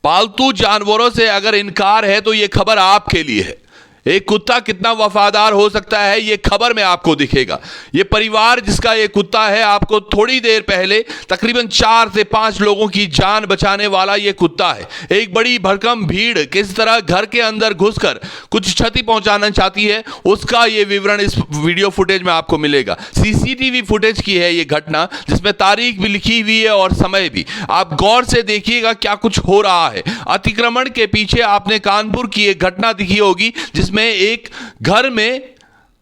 पालतू जानवरों से अगर इनकार है तो ये खबर आपके लिए है। एक कुत्ता कितना वफादार हो सकता है ये खबर में आपको दिखेगा। ये परिवार जिसका ये कुत्ता है, आपको थोड़ी देर पहले तकरीबन 4 से 5 लोगों की जान बचाने वाला ये कुत्ता है। एक बड़ी भरकम भीड़ किस तरह घर के अंदर घुसकर कुछ क्षति पहुंचाना चाहती है, उसका ये विवरण इस वीडियो फुटेज में आपको मिलेगा। सीसीटीवी फुटेज की है ये घटना, जिसमें तारीख भी लिखी हुई है और समय भी। आप गौर से देखिएगा क्या कुछ हो रहा है। अतिक्रमण के पीछे आपने कानपुर की एक घटना दिखी होगी, जिसमें एक घर में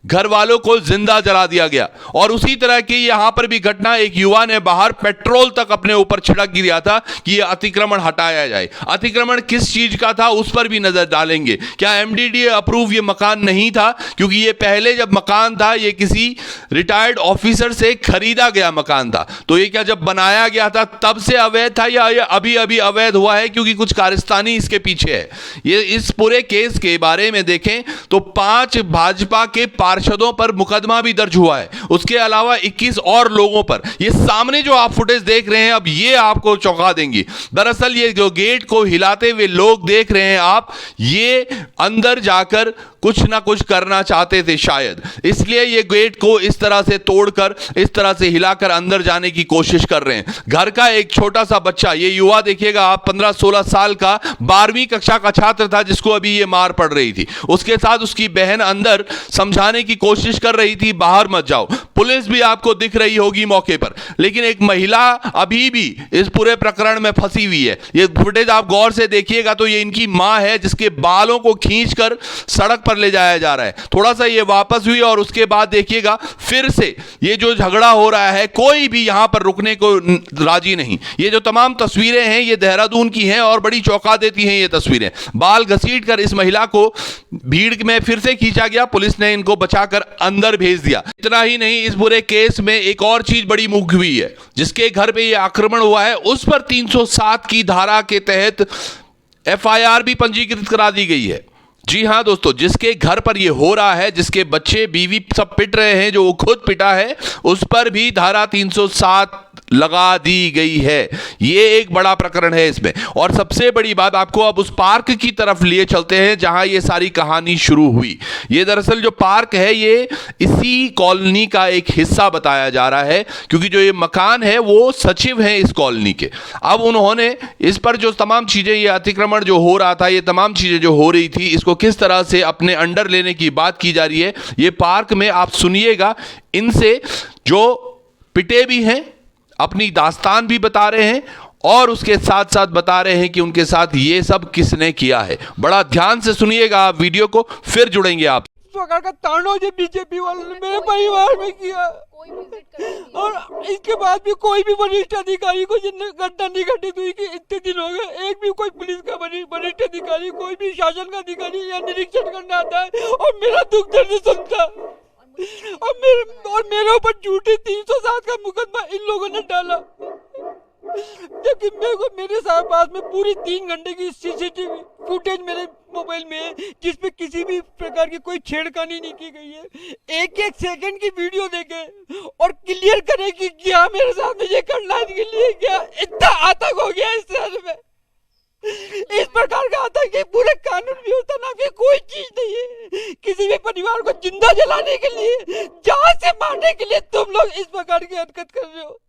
घर वालों को जिंदा जला दिया गया, और उसी तरह की यहां पर भी घटना, एक युवा ने बाहर पेट्रोल तक अपने ऊपर छिड़क दिया था कि यह अतिक्रमण हटाया जाए। अतिक्रमण किस चीज का था उस पर भी नजर डालेंगे। क्या एमडीडीए अप्रूव ये मकान नहीं था? क्योंकि ये पहले जब मकान था ये किसी रिटायर्ड ऑफिसर से खरीदा गया मकान था, तो ये क्या जब बनाया गया था तब से अवैध था या ये अभी अभी अवैध हुआ है क्योंकि कुछ कारस्तानी इसके पीछे है? ये इस पूरे केस के बारे में देखें तो 5 भाजपा के पार्षदों पर मुकदमा भी दर्ज हुआ है, उसके अलावा 21 और लोगों पर। ये सामने जो आप फुटेज देख रहे हैं अब ये आपको चौंका देंगी। दरअसल ये जो गेट को हिलाते हुए लोग देख रहे हैं आप, ये अंदर जाकर कुछ ना कुछ करना चाहते थे शायद, इसलिए ये गेट को इस तरह से तोड़कर इस तरह से हिलाकर अंदर जाने की कोशिश कर रहे हैं। घर का एक छोटा सा बच्चा, ये युवा देखिएगा आप, 15-16 साल का 12वीं कक्षा का छात्र था जिसको अभी ये मार पड़ रही थी। उसके साथ उसकी बहन अंदर समझाने की कोशिश कर रही थी बाहर मत जाओ। पुलिस भी आपको दिख रही होगी मौके पर, लेकिन एक महिला अभी भी इस पूरे प्रकरण में फंसी हुई है। ये फुटेज आप गौर से देखिएगा तो ये इनकी मां है जिसके बालों को खींचकर सड़क पर ले जाया जा रहा है। थोड़ा सा ये वापस हुई और उसके बाद देखिएगा फिर से ये जो झगड़ा हो रहा है, कोई भी यहां पर रुकने को राजी नहीं। ये जो तमाम तस्वीरें हैं ये देहरादून की हैं और बड़ी चौंका देती हैं ये तस्वीरें। बाल घसीटकर इस महिला को भीड़ में फिर से खींचा गया, पुलिस ने इनको बचाकर अंदर भेज दिया। इतना ही नहीं, इस पूरे केस में एक और चीज बड़ी मुख्य हुई है। जिसके घर पे ये आक्रमण हुआ है उस पर 307 की धारा के तहत एफआईआर भी पंजीकृत करा दी गई है। जी हां दोस्तों, जिसके घर पर ये हो रहा है, जिसके बच्चे बीवी सब पिट रहे हैं, जो वो खुद पिटा है, उस पर भी धारा 307 लगा दी गई है। ये एक बड़ा प्रकरण है इसमें। और सबसे बड़ी बात, आपको अब उस पार्क की तरफ लिए चलते हैं जहां ये सारी कहानी शुरू हुई। ये दरअसल जो पार्क है ये इसी कॉलोनी का एक हिस्सा बताया जा रहा है, क्योंकि जो ये मकान है वो सचिव हैं इस कॉलोनी के। अब उन्होंने इस पर जो तमाम चीजें, ये अतिक्रमण जो हो रहा था, ये तमाम चीजें जो हो रही थी, इसको किस तरह से अपने अंडर लेने की बात की जा रही है। ये पार्क में आप सुनिएगा, इनसे जो पिटे भी हैं अपनी दास्तान भी बता रहे हैं और उसके साथ साथ बता रहे हैं कि उनके साथ ये सब किसने किया है। बड़ा ध्यान से सुनिएगा आप वीडियो को, फिर जुड़ेंगे आप। प्रकार का तांडव जो बीजेपी वालों ने मेरे परिवार में किया, और इसके बाद भी कोई भी वरिष्ठ अधिकारी को घटना नहीं घटित हुई कि इतने दिन हो गए, एक भी कोई पुलिस का वरिष्ठ अधिकारी, कोई भी शासन का अधिकारी या निरीक्षण करने आता है और मेरा दुख दर्द सुनता, और मेरे ऊपर झूठे 307 का मुकदमा इन लोगों ने डाला। जबकि मेरे साथ पास में पूरी 3 घंटे की सीसीटीवी फुटेज मेरे मोबाइल में है, जिसपे किसी भी प्रकार की कोई छेड़खानी नहीं की गई है। एक सेकंड की वीडियो देखे और क्लियर करे कि क्या मेरे साथ में ये करना के लिए क्या इतना आतंक हो गया इस शहर में। इस प्रकार का आतंक है, पूरे कानून व्यवस्था नाम की कोई चीज नहीं है। किसी भी परिवार को जिंदा जलाने के लिए, जान से मारने के लिए तुम लोग इस प्रकार की हरकत कर रहे हो,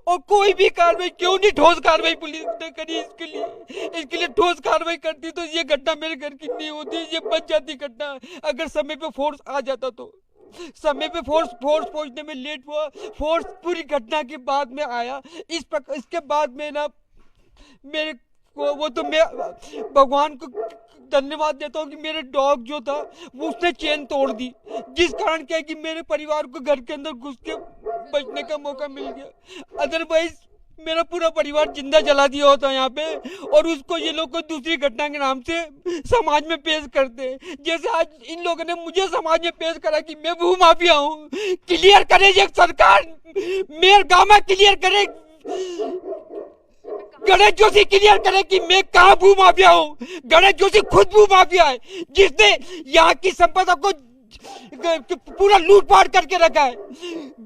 और कोई भी कार्रवाई क्यों नहीं, ठोस कार्रवाई पुलिस ने करी इसके लिए ठोस कार्रवाई करती तो ये घटना मेरे घर की नहीं होती, ये बच जाती घटना। अगर समय पे फोर्स आ जाता तो, समय पे फोर्स पहुंचने में लेट हुआ, फोर्स पूरी घटना के बाद में आया। इसके बाद में ना मेरे को, वो तो मैं भगवान को धन्यवाद देता हूँ कि मेरे डॉग जो था वो उसने चेन तोड़ दी, जिस कारण क्या है कि मेरे परिवार को घर के अंदर घुस के बचने का मौका मिल गया। अदरवाइज मेरा पूरा परिवार जिंदा जला दिया होता यहाँ पे, और उसको ये लोग को दूसरी घटना के नाम से समाज में पेश करते हैं। जैसे आज इन लोगों ने मुझे समाज में पेश करा कि मैं भू माफिया हूँ। क्लियर करे ये सरकार, मेयर गामा क्लियर करे, गणेश जोशी क्लियर करे कि मैं कहाँ भू माफिया हूँ। गणेश जोशी खुद भू माफिया है, जिसने यहाँ की संपदा को पूरा लूटपाट करके रखा है।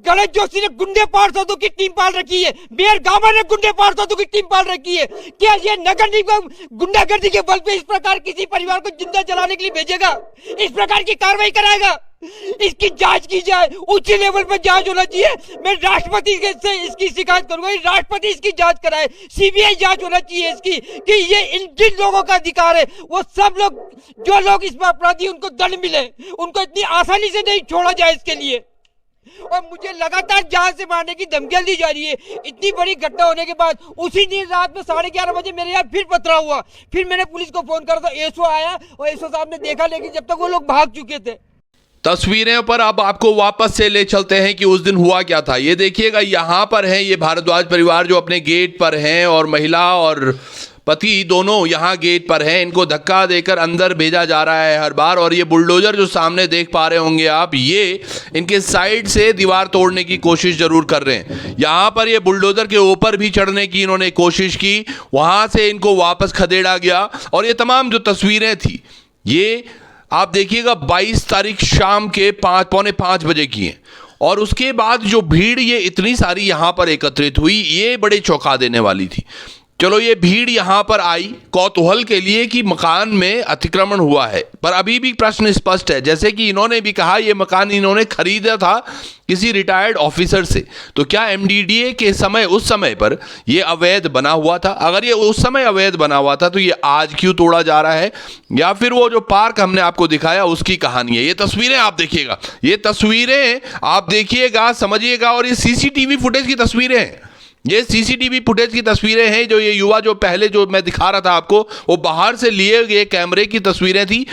गणेश जोशी ने गुंडे पार्षदों की टीम पाल रखी है, मेयर गामा ने गुंडे पार्षदों की टीम पाल रखी है। क्या ये नगर निगम गुंडागर्दी के बल पे इस प्रकार किसी परिवार को जिंदा जलाने के लिए भेजेगा? इस प्रकार की कार्रवाई कराएगा? इसकी जांच की जाए, उच्च लेवल पर जांच होना चाहिए। मैं राष्ट्रपति से इसकी शिकायत करूंगा, राष्ट्रपति इसकी जांच कराए, सीबीआई जांच होना चाहिए इसकी, कि ये इन जिन लोगों का अधिकार है वो सब लोग, जो लोग इसमें अपराधी, उनको दंड मिले, उनको इतनी आसानी से नहीं छोड़ा जाए इसके लिए। और मुझे लगातार जान से मारने की धमकियां दी जा रही है। इतनी बड़ी घटना होने के बाद उसी दिन रात में 11:30 बजे मेरे यहाँ फिर पथराव हुआ। फिर मैंने पुलिस को फोन करा तो एसओ आया और एसओ साहब ने देखा, लेकिन जब तक वो लोग भाग चुके थे। तस्वीरें पर अब आपको वापस से ले चलते हैं कि उस दिन हुआ क्या था। ये देखिएगा, यहाँ पर है ये भारद्वाज परिवार जो अपने गेट पर हैं और महिला और पति दोनों यहाँ गेट पर हैं। इनको धक्का देकर अंदर भेजा जा रहा है हर बार। और ये बुलडोजर जो सामने देख पा रहे होंगे आप, ये इनके साइड से दीवार तोड़ने की कोशिश जरूर कर रहे हैं। यहाँ पर ये बुलडोजर के ऊपर भी चढ़ने की इन्होंने कोशिश की, वहाँ से इनको वापस खदेड़ा गया। और ये तमाम जो तस्वीरें थी, ये आप देखिएगा 22 तारीख शाम के 4:45 बजे की हैं। और उसके बाद जो भीड़ ये इतनी सारी यहाँ पर एकत्रित हुई, ये बड़े चौंका देने वाली थी। चलो, ये भीड़ यहाँ पर आई कौतूहल के लिए कि मकान में अतिक्रमण हुआ है, पर अभी भी प्रश्न स्पष्ट है। जैसे कि इन्होंने भी कहा, ये मकान इन्होंने खरीदा था किसी रिटायर्ड ऑफिसर से, तो क्या एमडीडीए के समय, उस समय पर ये अवैध बना हुआ था? अगर ये उस समय अवैध बना हुआ था तो ये आज क्यों तोड़ा जा रहा है? या फिर वो जो पार्क हमने आपको दिखाया उसकी कहानी है? ये तस्वीरें आप देखिएगा, ये तस्वीरें आप देखिएगा, समझिएगा। और ये सीसीटीवी फुटेज की तस्वीरें हैं, ये सीसीटीवी फुटेज की तस्वीरें हैं। जो ये युवा जो पहले जो मैं दिखा रहा था आपको, वो बाहर से लिए गए कैमरे की तस्वीरें थी,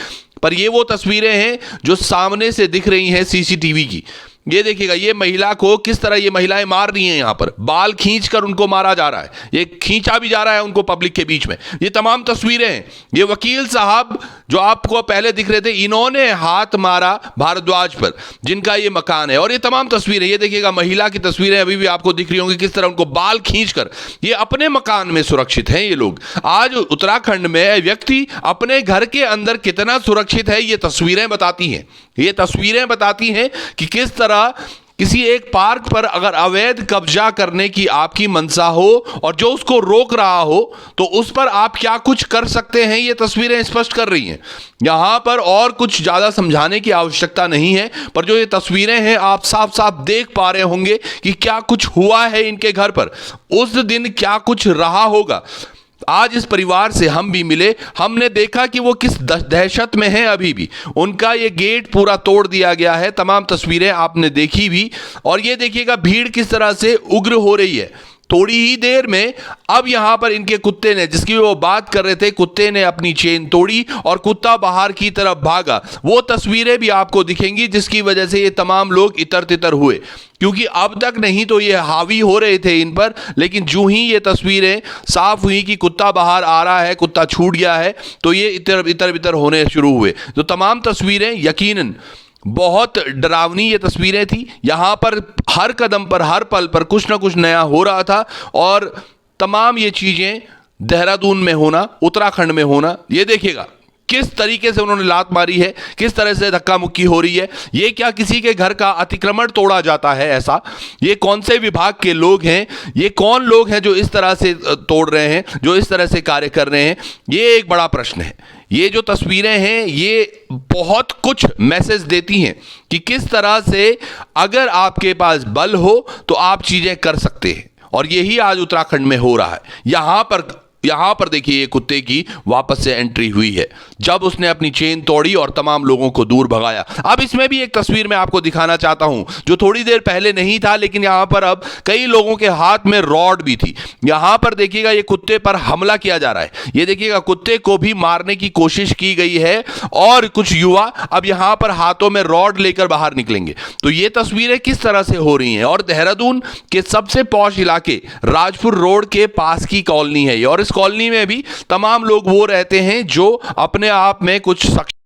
पर ये वो तस्वीरें हैं जो सामने से दिख रही हैं सीसीटीवी की। ये देखिएगा, ये महिला को किस तरह ये महिलाएं मार रही हैं। यहाँ पर बाल खींचकर उनको मारा जा रहा है, ये खींचा भी जा रहा है उनको पब्लिक के बीच में। ये तमाम तस्वीरें हैं। ये वकील साहब जो आपको पहले दिख रहे थे, इन्होंने हाथ मारा भारद्वाज पर, जिनका ये मकान है। और ये तमाम तस्वीरें, ये देखिएगा महिला की तस्वीरें अभी भी आपको दिख रही होंगी, किस तरह उनको बाल खींचकर, ये अपने मकान में सुरक्षित हैं। ये लोग आज उत्तराखंड में व्यक्ति अपने घर के अंदर कितना सुरक्षित है, ये तस्वीरें बताती हैं। ये तस्वीरें बताती हैं कि किस तरह किसी एक पार्क पर अगर अवैध कब्जा करने की आपकी मंशा हो और जो उसको रोक रहा हो, तो उस पर आप क्या कुछ कर सकते हैं, ये तस्वीरें स्पष्ट कर रही हैं। यहां पर और कुछ ज्यादा समझाने की आवश्यकता नहीं है, पर जो ये तस्वीरें हैं आप साफ साफ देख पा रहे होंगे कि क्या कुछ हुआ है इनके घर पर, उस दिन क्या कुछ रहा होगा। आज इस परिवार से हम भी मिले, हमने देखा कि वो किस दहशत में है। अभी भी उनका ये गेट पूरा तोड़ दिया गया है। तमाम तस्वीरें आपने देखी भी। और ये देखिएगा भीड़ किस तरह से उग्र हो रही है। थोड़ी ही देर में अब यहां पर इनके कुत्ते ने, जिसकी वो बात कर रहे थे, कुत्ते ने अपनी चेन तोड़ी और कुत्ता बाहर की तरफ भागा। वो तस्वीरें भी आपको दिखेंगी, जिसकी वजह से ये तमाम लोग इतर तितर हुए, क्योंकि अब तक नहीं तो ये हावी हो रहे थे इन पर, लेकिन जो ही ये तस्वीरें साफ हुई कि कुत्ता बाहर आ रहा है, कुत्ता छूट गया है, तो ये इतर बितर होने शुरू हुए। तो तमाम तस्वीरें यकीनन बहुत डरावनी ये तस्वीरें थी। यहाँ पर हर कदम पर, हर पल पर कुछ ना कुछ नया हो रहा था। और तमाम ये चीज़ें देहरादून में होना, उत्तराखंड में होना, ये देखिएगा किस तरीके से उन्होंने लात मारी है, किस तरह से धक्का मुक्की हो रही है। ये क्या किसी के घर का अतिक्रमण तोड़ा जाता है ऐसा? ये कौन से विभाग के लोग हैं? ये कौन लोग हैं जो इस तरह से तोड़ रहे हैं, जो इस तरह से कार्य कर रहे हैं? ये एक बड़ा प्रश्न है। ये जो तस्वीरें हैं ये बहुत कुछ मैसेज देती हैं कि किस तरह से अगर आपके पास बल हो तो आप चीजें कर सकते हैं। और यही आज उत्तराखंड में हो रहा है। यहां पर देखिए, ये कुत्ते की वापस से एंट्री हुई है जब उसने अपनी चेन तोड़ी और तमाम लोगों को दूर भगाया। अब इसमें भी एक तस्वीर मैं आपको दिखाना चाहता हूं, जो थोड़ी देर पहले नहीं था, लेकिन यहां पर अब कई लोगों के हाथ में रॉड भी थी। यहां पर देखिएगा, ये कुत्ते पर हमला किया जा रहा है। ये देखिएगा, कुत्ते को भी मारने की कोशिश की गई है और कुछ युवा अब यहां पर हाथों में रॉड लेकर बाहर निकलेंगे। तो ये तस्वीरें किस तरह से हो रही हैं। और देहरादून के सबसे पॉश इलाके राजपुर रोड के पास की कॉलोनी है ये, और कॉलोनी में भी तमाम लोग वो रहते हैं जो अपने आप में कुछ